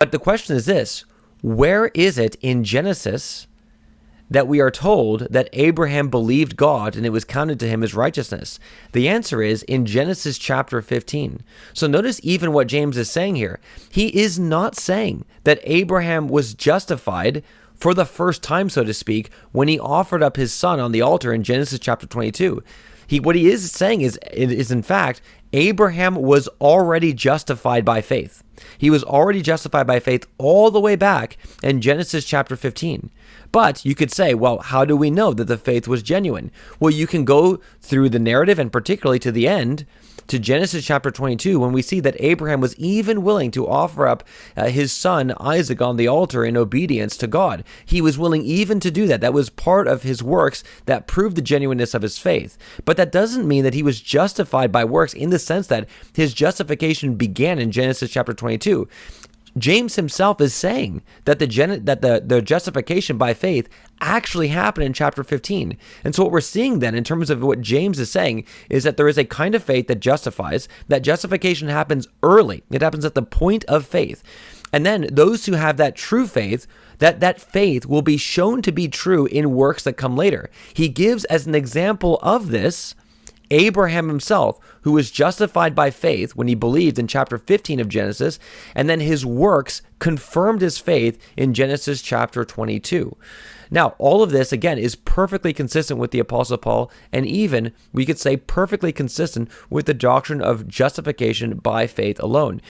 But the question is this: where is it in Genesis that we are told that Abraham believed God and it was counted to him as righteousness? The answer is in Genesis chapter 15. So notice even what James is saying here. He is not saying that Abraham was justified for the first time, so to speak, when he offered up his son on the altar in Genesis chapter 22. What he is saying is in fact, Abraham was already justified by faith. He was already justified by faith all the way back in Genesis chapter 15. But you could say, well, how do we know that the faith was genuine? Well, you can go through the narrative and particularly to the end, to Genesis chapter 22, when we see that Abraham was even willing to offer up his son Isaac on the altar in obedience to God. He was willing even to do that. That was part of his works that proved the genuineness of his faith. But that doesn't mean that he was justified by works in the sense that his justification began in Genesis chapter 22. James himself is saying that the justification by faith actually happened in chapter 15. And so what we're seeing then in terms of what James is saying is that there is a kind of faith that justifies. That justification happens early. It happens at the point of faith. And then those who have that true faith, that faith will be shown to be true in works that come later. He gives as an example of this Abraham himself, who was justified by faith when he believed in chapter 15 of Genesis, and then his works confirmed his faith in Genesis chapter 22. Now, all of this, again, is perfectly consistent with the Apostle Paul, and even, we could say, perfectly consistent with the doctrine of justification by faith alone.